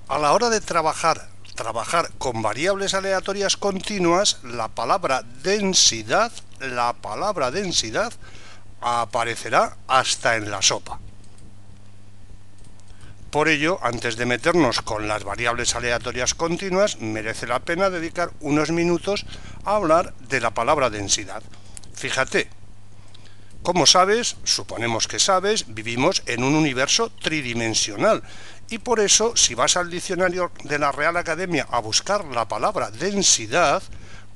A la hora de trabajar con variables aleatorias continuas, la palabra densidad aparecerá hasta en la sopa. Por ello, antes de meternos con las variables aleatorias continuas, merece la pena dedicar unos minutos a hablar de la palabra densidad. Fíjate, como sabes, suponemos que sabes, vivimos en un universo tridimensional y por eso, si vas al diccionario de la Real Academia a buscar la palabra densidad,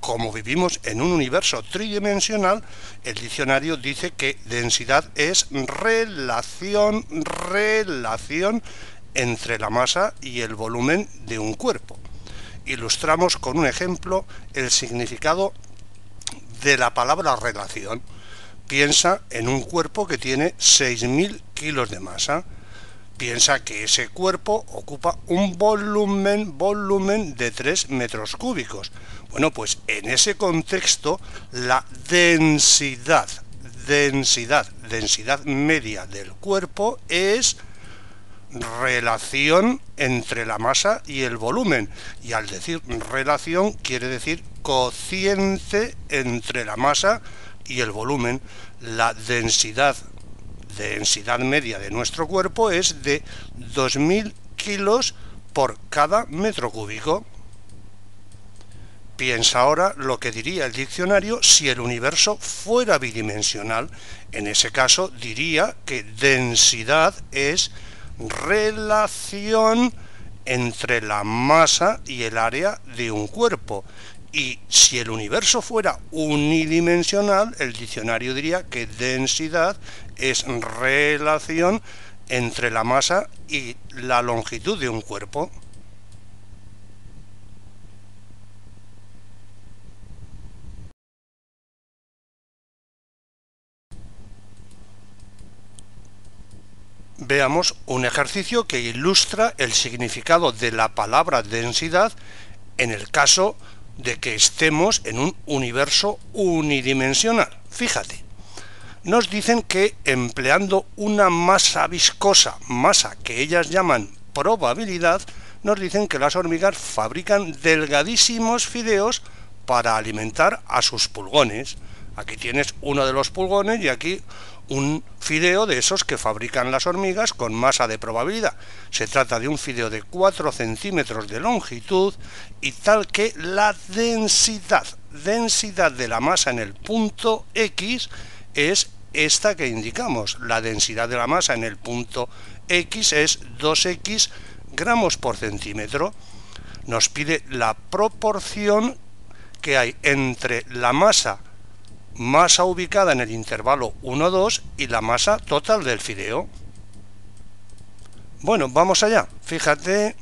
como vivimos en un universo tridimensional, el diccionario dice que densidad es relación entre la masa y el volumen de un cuerpo. Ilustramos con un ejemplo el significado de la palabra relación. Piensa en un cuerpo que tiene 6.000 kilos de masa. Piensa que ese cuerpo ocupa un volumen de 3 metros cúbicos. Bueno, pues en ese contexto, la densidad media del cuerpo es relación entre la masa y el volumen. Y al decir relación, quiere decir cociente entre la masa y el volumen. La densidad media de nuestro cuerpo es de 2.000 kilos por cada metro cúbico. Piensa ahora lo que diría el diccionario si el universo fuera bidimensional. En ese caso diría que densidad es relación entre la masa y el área de un cuerpo. Y si el universo fuera unidimensional, el diccionario diría que densidad es relación entre la masa y la longitud de un cuerpo. Veamos un ejercicio que ilustra el significado de la palabra densidad en el caso de que estemos en un universo unidimensional. Fíjate, nos dicen que empleando una masa viscosa, masa que ellas llaman probabilidad, nos dicen que las hormigas fabrican delgadísimos fideos para alimentar a sus pulgones. Aquí tienes uno de los pulgones y aquí un fideo de esos que fabrican las hormigas con masa de probabilidad. Se trata de un fideo de 4 centímetros de longitud y tal que la densidad de la masa en el punto X es esta que indicamos. La densidad de la masa en el punto X es 2x gramos por centímetro. Nos pide la proporción que hay entre la masa ubicada en el intervalo 1,2 y la masa total del fideo. Bueno, vamos allá. Fíjate,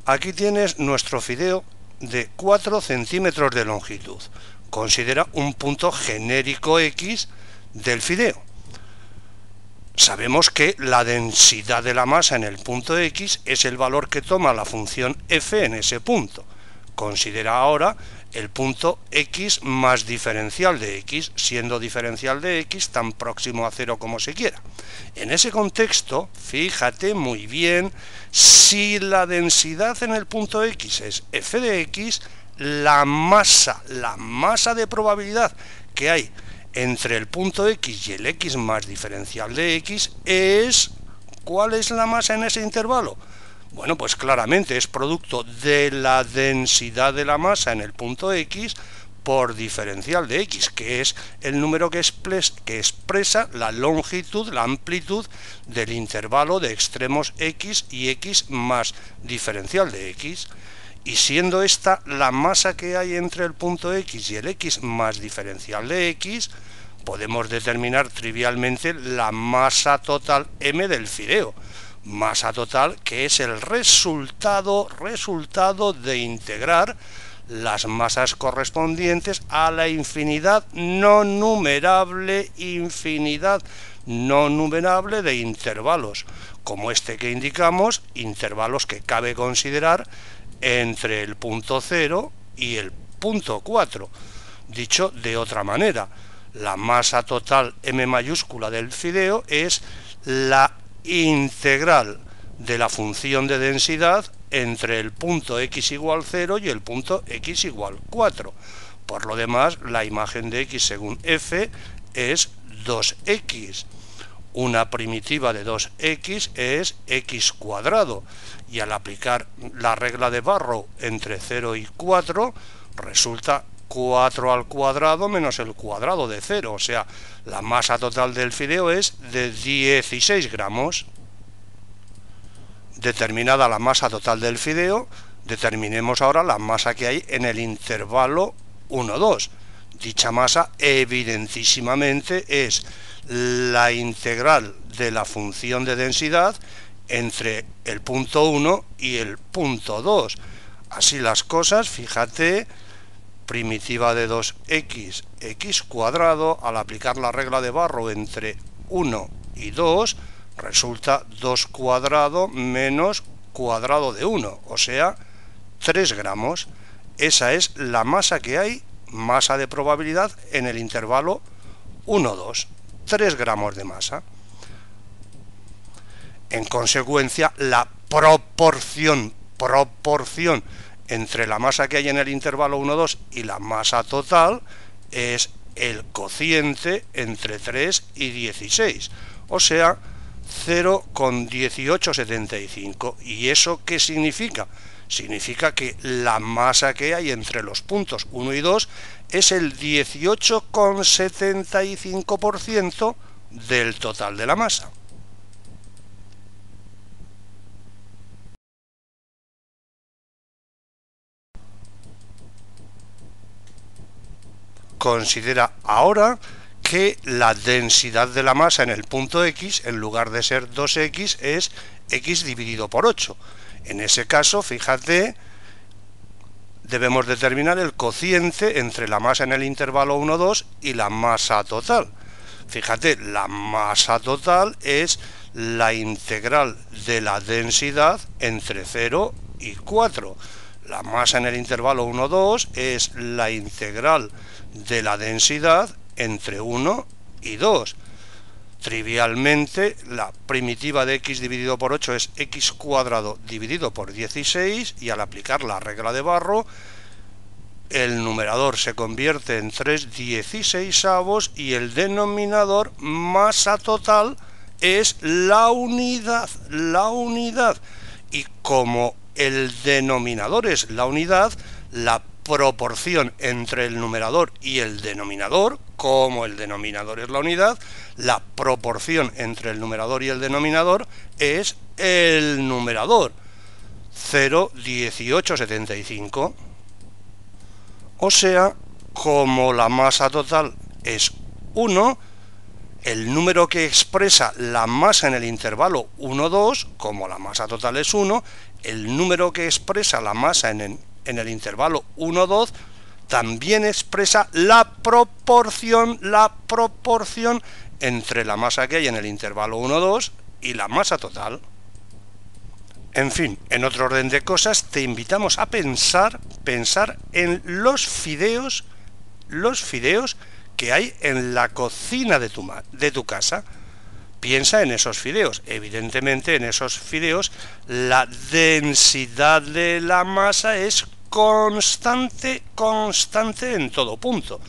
aquí tienes nuestro fideo de 4 centímetros de longitud. Considera un punto genérico X del fideo. Sabemos que la densidad de la masa en el punto X es el valor que toma la función f en ese punto. Considera ahora el punto X más diferencial de X, siendo diferencial de X tan próximo a 0 como se quiera. En ese contexto, fíjate muy bien, si la densidad en el punto X es f de X, la masa de probabilidad que hay entre el punto X y el X más diferencial de X es... ¿Cuál es la masa en ese intervalo? Bueno, pues claramente es producto de la densidad de la masa en el punto X por diferencial de X, que es el número que expresa la longitud, la amplitud del intervalo de extremos X y X más diferencial de X. Y siendo esta la masa que hay entre el punto X y el X más diferencial de X, podemos determinar trivialmente la masa total m del fideo. Masa total que es el resultado de integrar las masas correspondientes a la infinidad no numerable de intervalos, como este que indicamos, intervalos que cabe considerar entre el punto 0 y el punto 4. Dicho de otra manera, la masa total m mayúscula del fideo es la integral de la función de densidad entre el punto x igual 0 y el punto x igual 4. Por lo demás, la imagen de x según f es 2x. Una primitiva de 2x es x cuadrado, y al aplicar la regla de Barrow entre 0 y 4, resulta 4 al cuadrado menos el cuadrado de 0, o sea, la masa total del fideo es de 16 gramos. Determinada la masa total del fideo, determinemos ahora la masa que hay en el intervalo 1, 2. Dicha masa evidentísimamente es la integral de la función de densidad entre el punto 1 y el punto 2. Así las cosas, fíjate, primitiva de 2x, x cuadrado, al aplicar la regla de Barrow entre 1 y 2, resulta 2 cuadrado menos cuadrado de 1, o sea, 3 gramos. Esa es la masa que hay, masa de probabilidad en el intervalo 1, 2, 3 gramos de masa. En consecuencia, la proporción entre la masa que hay en el intervalo 1, 2 y la masa total es el cociente entre 3 y 16, o sea, 0,1875. ¿Y eso qué significa? Significa que la masa que hay entre los puntos 1 y 2 es el 18,75% del total de la masa. Considera ahora que la densidad de la masa en el punto X, en lugar de ser 2x, es x dividido por 8. En ese caso, fíjate, debemos determinar el cociente entre la masa en el intervalo 1, 2 y la masa total. Fíjate, la masa total es la integral de la densidad entre 0 y 4. La masa en el intervalo 1, 2 es la integral de la densidad entre 1 y 2. Trivialmente, la primitiva de x dividido por 8 es x cuadrado dividido por 16, y al aplicar la regla de Barrow, el numerador se convierte en 3/16 y el denominador, masa total, es la unidad. Y como el denominador es la unidad, la proporción entre el numerador y el denominador, como el denominador es la unidad, la proporción entre el numerador y el denominador es el numerador, 0,1875. O sea, como la masa total es 1, el número que expresa la masa en el intervalo 1, 2, como la masa total es 1, el número que expresa la masa en el intervalo 1, 2, también expresa la proporción entre la masa que hay en el intervalo 1, 2 y la masa total. En fin, en otro orden de cosas, te invitamos a pensar en los fideos que hay en la cocina de tu casa. Piensa en esos fideos. Evidentemente, en esos fideos la densidad de la masa es constante en todo punto.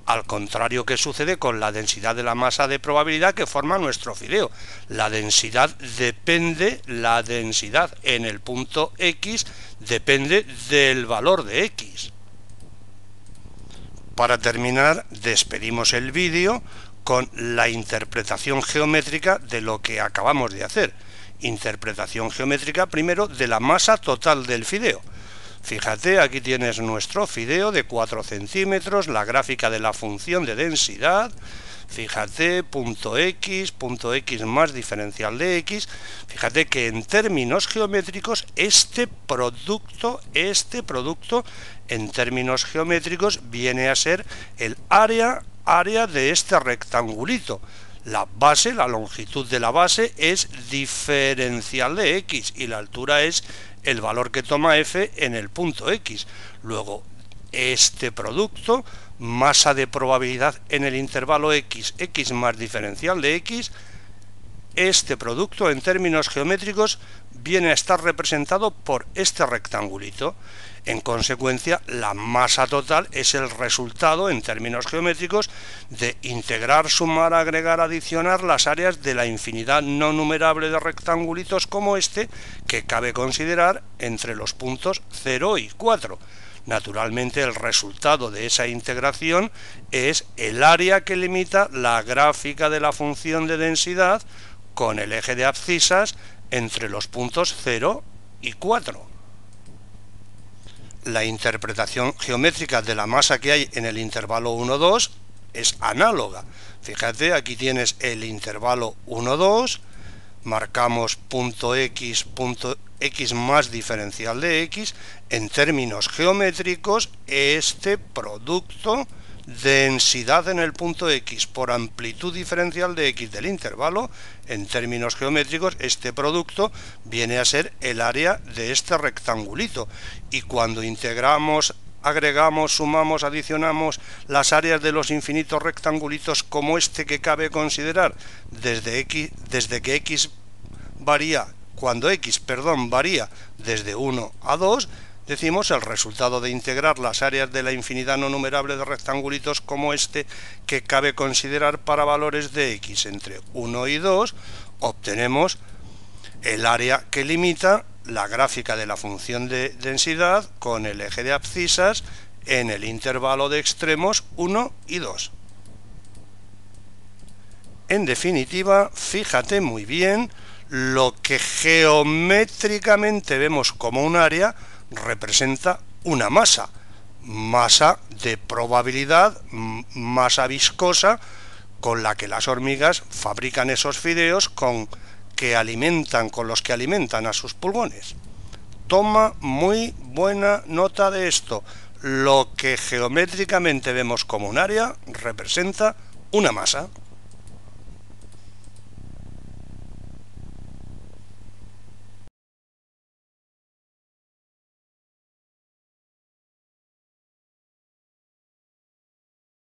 Al contrario que sucede con la densidad de la masa de probabilidad que forma nuestro fideo. La densidad en el punto X depende del valor de X. Para terminar, despedimos el vídeo con la interpretación geométrica de lo que acabamos de hacer. Interpretación geométrica primero de la masa total del fideo. Fíjate, aquí tienes nuestro fideo de 4 centímetros, la gráfica de la función de densidad. Fíjate, punto X más diferencial de X. Fíjate que en términos geométricos este producto en términos geométricos viene a ser el área de este rectangulito. La base, la longitud de la base es diferencial de X y la altura es el valor que toma f en el punto X. Luego, este producto, masa de probabilidad en el intervalo X más diferencial de X, este producto en términos geométricos viene a estar representado por este rectangulito. En consecuencia, la masa total es el resultado en términos geométricos de integrar, sumar, agregar, adicionar las áreas de la infinidad no numerable de rectangulitos como este, que cabe considerar entre los puntos 0 y 4. Naturalmente, el resultado de esa integración es el área que limita la gráfica de la función de densidad con el eje de abscisas entre los puntos 0 y 4. La interpretación geométrica de la masa que hay en el intervalo 1,2 es análoga. Fíjate, aquí tienes el intervalo 1,2, marcamos punto X más diferencial de X. En términos geométricos, este producto densidad en el punto X por amplitud diferencial de X del intervalo, en términos geométricos, este producto viene a ser el área de este rectangulito. Y cuando integramos, agregamos, sumamos, adicionamos las áreas de los infinitos rectangulitos como este que cabe considerar desde que X varía, cuando X, varía desde 1 a 2, decimos el resultado de integrar las áreas de la infinidad no numerable de rectangulitos como este que cabe considerar para valores de X entre 1 y 2, obtenemos el área que limita la gráfica de la función de densidad con el eje de abscisas en el intervalo de extremos 1 y 2. En definitiva, fíjate muy bien, lo que geométricamente vemos como un área representa una masa de probabilidad, masa viscosa, con la que las hormigas fabrican esos fideos con los que alimentan a sus pulgones. Toma muy buena nota de esto. Lo que geométricamente vemos como un área representa una masa.